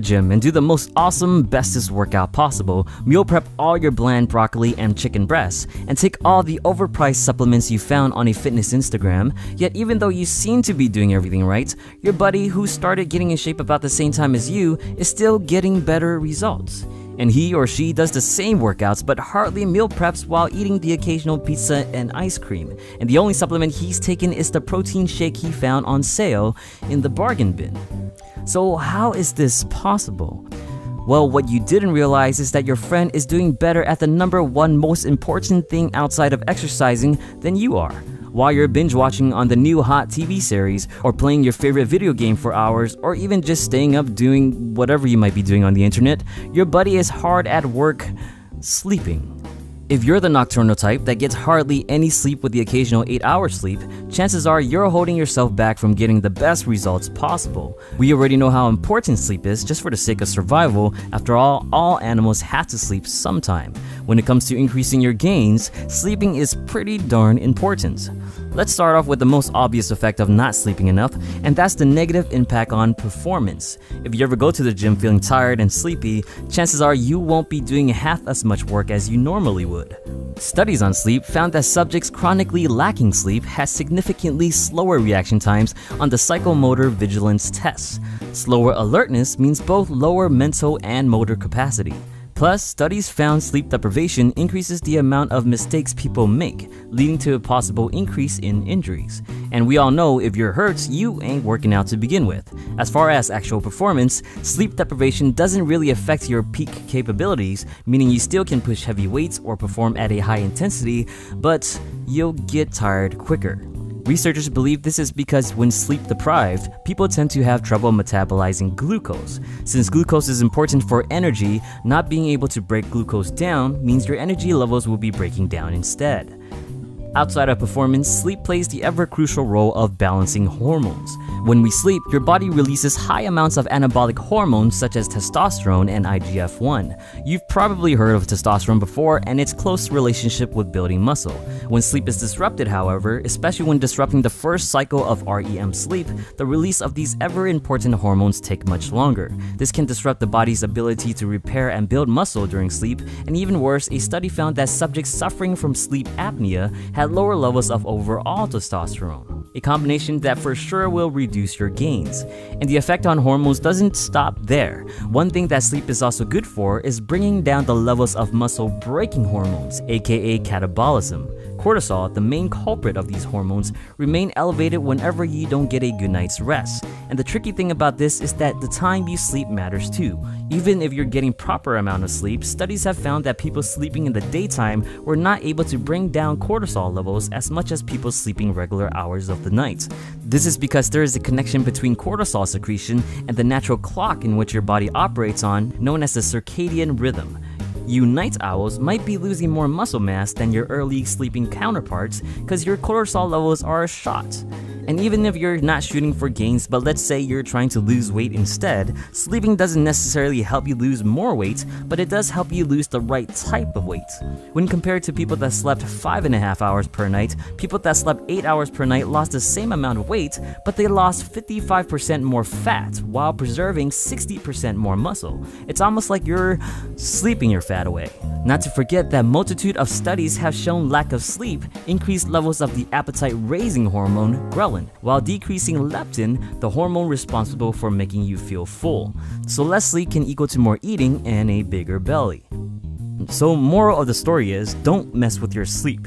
gym and do the most awesome, bestest workout possible, meal prep all your bland broccoli and chicken breasts, and take all the overpriced supplements you found on a fitness Instagram, yet even though you seem to be doing everything right, your buddy who started getting in shape about the same time as you is still getting better results. And he or she does the same workouts but hardly meal preps while eating the occasional pizza and ice cream. And the only supplement he's taken is the protein shake he found on sale in the bargain bin. So how is this possible? Well, what you didn't realize is that your friend is doing better at the number one most important thing outside of exercising than you are. While you're binge watching on the new hot TV series, or playing your favorite video game for hours, or even just staying up doing whatever you might be doing on the internet, your buddy is hard at work sleeping. If you're the nocturnal type that gets hardly any sleep with the occasional 8-hour sleep, chances are you're holding yourself back from getting the best results possible. We already know how important sleep is just for the sake of survival. After all animals have to sleep sometime. When it comes to increasing your gains, sleeping is pretty darn important. Let's start off with the most obvious effect of not sleeping enough, and that's the negative impact on performance. If you ever go to the gym feeling tired and sleepy, chances are you won't be doing half as much work as you normally would. Studies on sleep found that subjects chronically lacking sleep had significantly slower reaction times on the psychomotor vigilance tests. Slower alertness means both lower mental and motor capacity. Plus, studies found sleep deprivation increases the amount of mistakes people make, leading to a possible increase in injuries. And we all know if you're hurt, you ain't working out to begin with. As far as actual performance, sleep deprivation doesn't really affect your peak capabilities, meaning you still can push heavy weights or perform at a high intensity, but you'll get tired quicker. Researchers believe this is because when sleep deprived, people tend to have trouble metabolizing glucose. Since glucose is important for energy, not being able to break glucose down means your energy levels will be breaking down instead. Outside of performance, sleep plays the ever-crucial role of balancing hormones. When we sleep, your body releases high amounts of anabolic hormones such as testosterone and IGF-1. You've probably heard of testosterone before and its close relationship with building muscle. When sleep is disrupted, however, especially when disrupting the first cycle of REM sleep, the release of these ever-important hormones take much longer. This can disrupt the body's ability to repair and build muscle during sleep, and even worse, a study found that subjects suffering from sleep apnea had lower levels of overall testosterone, a combination that for sure will reduce your gains. And the effect on hormones doesn't stop there. One thing that sleep is also good for is bringing down the levels of muscle-breaking hormones, aka catabolism. Cortisol, the main culprit of these hormones, remain elevated whenever you don't get a good night's rest. And the tricky thing about this is that the time you sleep matters too. Even if you're getting proper amount of sleep, studies have found that people sleeping in the daytime were not able to bring down cortisol levels as much as people sleeping regular hours of the night. This is because there is a connection between cortisol secretion and the natural clock in which your body operates on, known as the circadian rhythm. You night owls might be losing more muscle mass than your early sleeping counterparts because your cortisol levels are shot. And even if you're not shooting for gains, but let's say you're trying to lose weight instead, sleeping doesn't necessarily help you lose more weight, but it does help you lose the right type of weight. When compared to people that slept 5.5 hours per night, people that slept 8 hours per night lost the same amount of weight, but they lost 55% more fat while preserving 60% more muscle. It's almost like you're sleeping your fat away. Not to forget that multitude of studies have shown lack of sleep increased levels of the appetite-raising hormone ghrelin, while decreasing leptin, the hormone responsible for making you feel full. So less sleep can equal to more eating and a bigger belly. So moral of the story is, don't mess with your sleep.